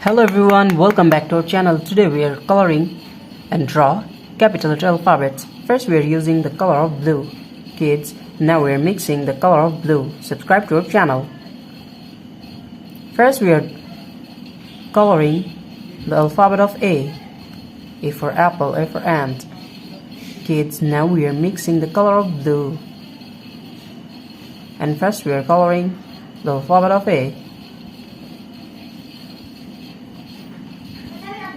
Hello everyone, welcome back to our channel. Today we are coloring and draw capital letter alphabets. First we are using the color of blue. Kids, now we are mixing the color of blue. Subscribe to our channel. First we are coloring the alphabet of A. A for apple, A for ant. Kids, now we are mixing the color of blue. And first we are coloring the alphabet of A.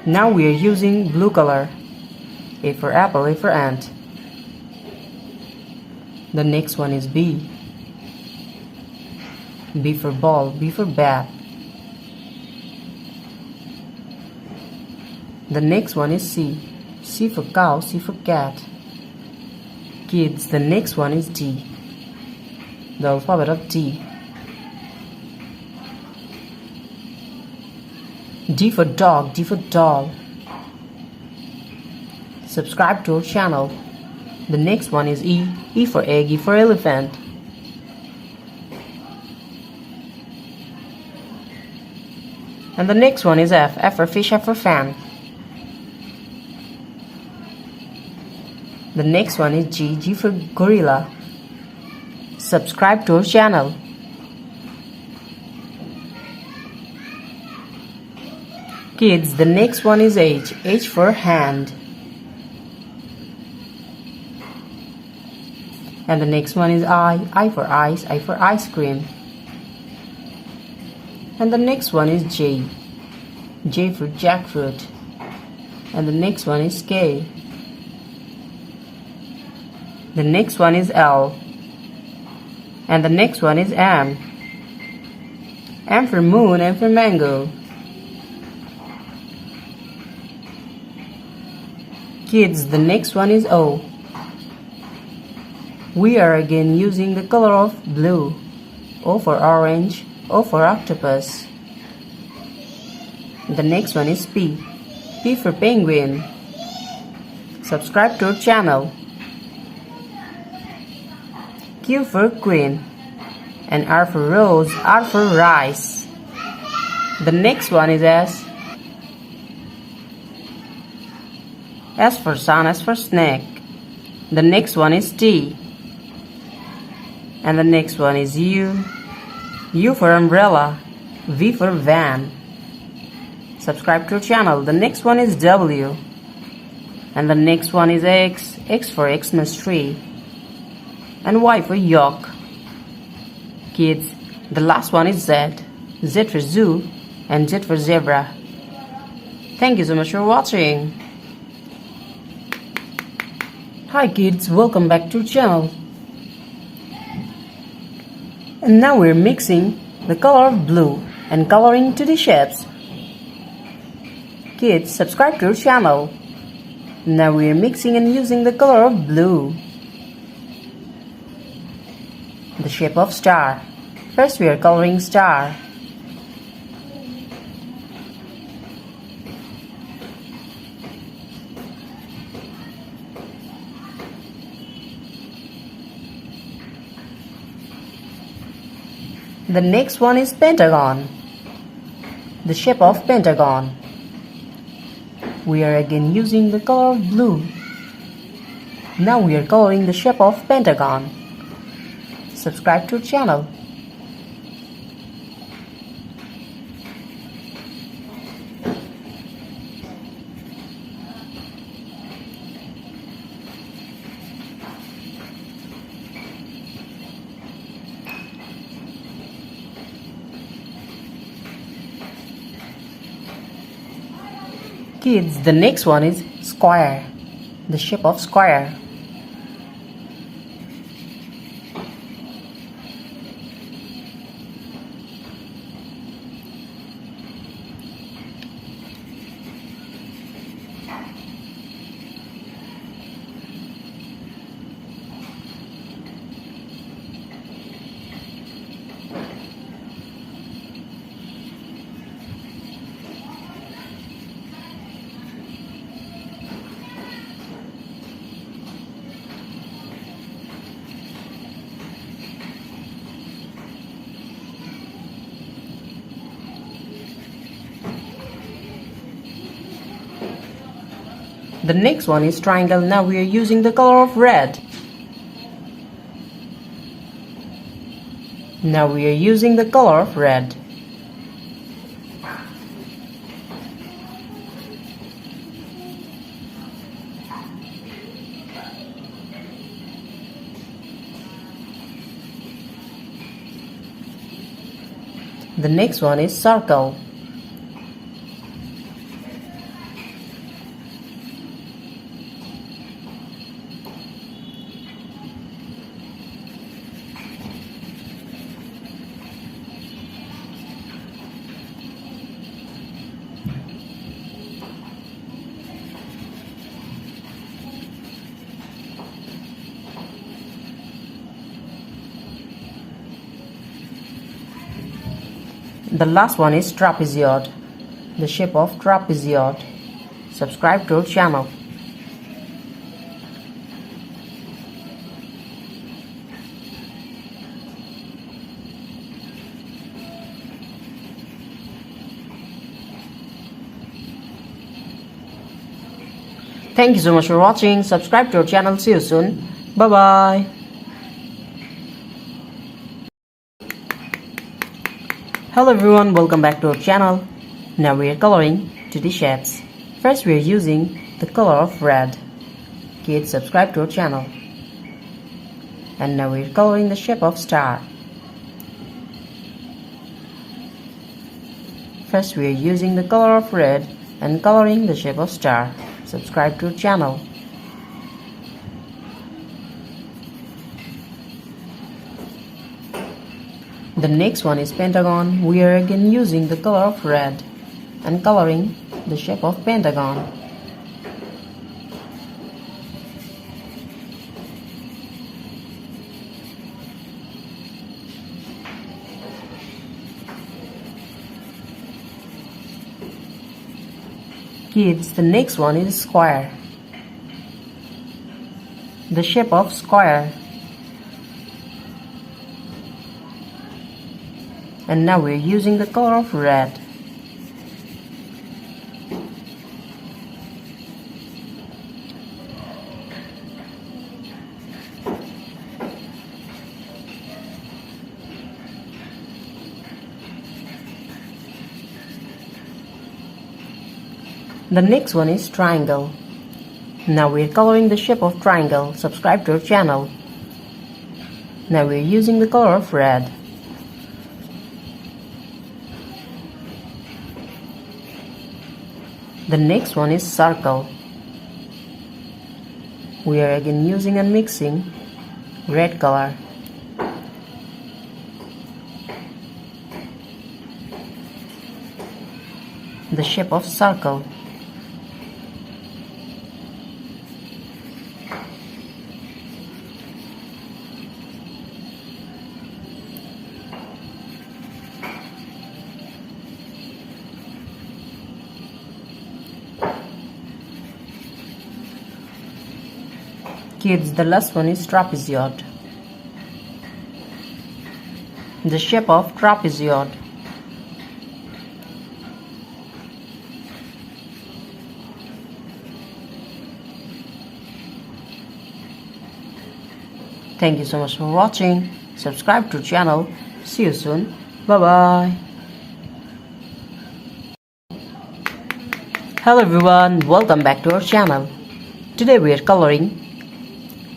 Now we are using blue color. A for apple, A for ant. The next one is B. B for ball, B for bat. The next one is C. C for cow, C for cat. Kids, the next one is D. The alphabet of D. D for dog, D for doll. Subscribe to our channel. The next one is E. E for egg, E for elephant. And the next one is F. F for fish, F for fan. The next one is G. G for gorilla. Subscribe to our channel. Kids, the next one is H. H for hand. And the next one is I. I for ice, I for ice cream. And the next one is J. J for jackfruit. And the next one is K. The next one is L. And the next one is M. M for moon, M for mango. Kids, the next one is O. We are again using the color of blue. O for orange, O for octopus. The next one is P. P for penguin. Subscribe to our channel. Q for queen. And R for rose, R for rice. The next one is S. S for sun, S for snake. The next one is T. And the next one is U. U for umbrella. V for van. Subscribe to our channel. The next one is W. And the next one is X. X for Xmas tree. And Y for yolk. Kids, the last one is Z. Z for zoo and Z for zebra. Thank you so much for watching. Hi kids, welcome back to our channel. And now we're mixing the color of blue and coloring to the shapes. Kids, subscribe to our channel. Now we're mixing and using the color of blue. The shape of star. First we are coloring star. The next one is pentagon. The shape of pentagon. We are again using the color of blue. Now we are coloring the shape of pentagon. Subscribe to our channel. Kids, the next one is square. The shape of square. The next one is triangle. Now we are using the color of red. Now we are using the color of red. The next one is circle. The last one is trapezoid, the shape of trapezoid. Subscribe to our channel. Thank you so much for watching. Subscribe to our channel. See you soon. Bye bye. Hello everyone, welcome back to our channel. Now we are coloring 2D shapes. First we are using the color of red. Kids, subscribe to our channel. And now we are coloring the shape of star. First we are using the color of red and coloring the shape of star. Subscribe to our channel. The next one is pentagon. We are again using the color of red and coloring the shape of pentagon. Kids, the next one is square. The shape of square. And now we're using the color of red. The next one is triangle. Now we're coloring the shape of triangle. Subscribe to our channel. Now we're using the color of red. The next one is circle. We are again using and mixing red color. The shape of circle. Kids, the last one is trapezoid. The shape of trapezoid. Thank you so much for watching. Subscribe to our channel. See you soon. Bye bye. Hello everyone, welcome back to our channel. Today we are coloring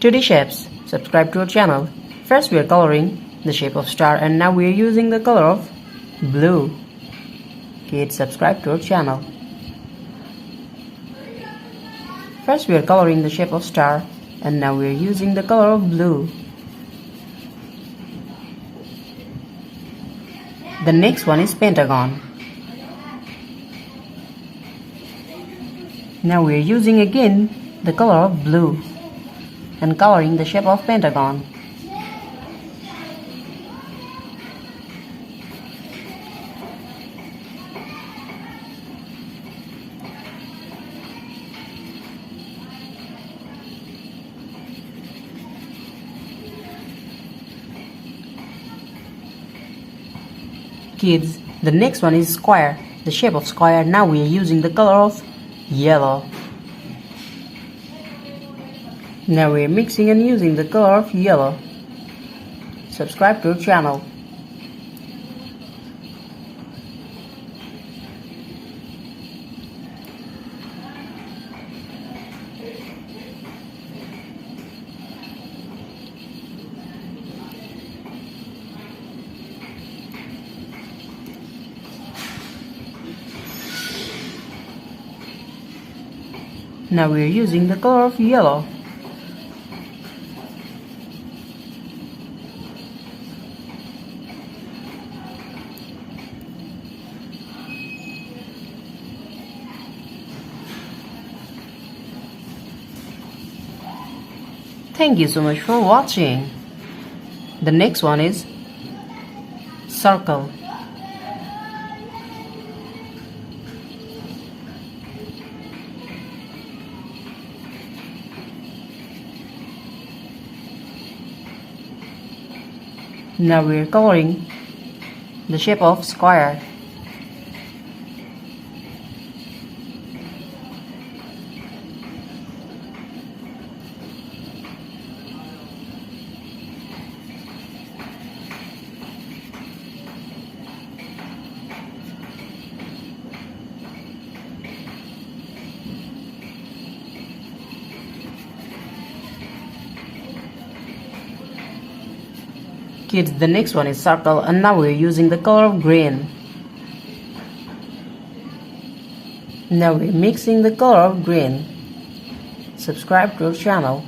2D shapes. Subscribe to our channel. First we are coloring the shape of star and now we are using the color of blue. Kids, subscribe to our channel. First we are coloring the shape of star and now we are using the color of blue. The next one is pentagon. Now we are using again the color of blue and coloring the shape of pentagon. Kids, the next one is square. The shape of square. Now we are using the color of yellow. Now we're mixing and using the color of yellow. Subscribe to our channel. Now we're using the color of yellow. Thank you so much for watching. The next one is circle. Now we're coloring the shape of square. Kids, the next one is circle, and now we're using the color of green. Now we're mixing the color of green. Subscribe to our channel.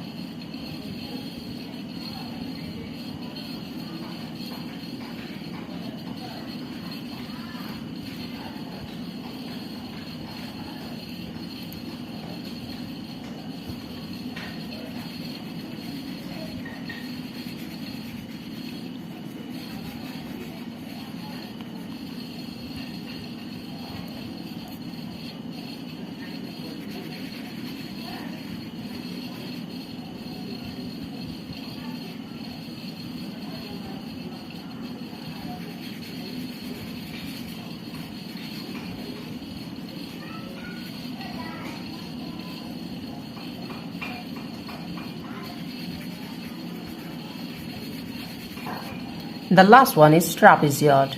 The last one is trapezoid.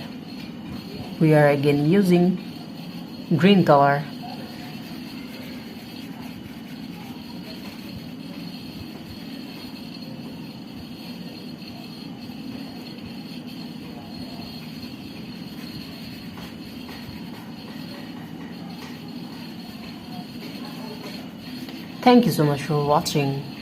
We are again using green color. Thank you so much for watching.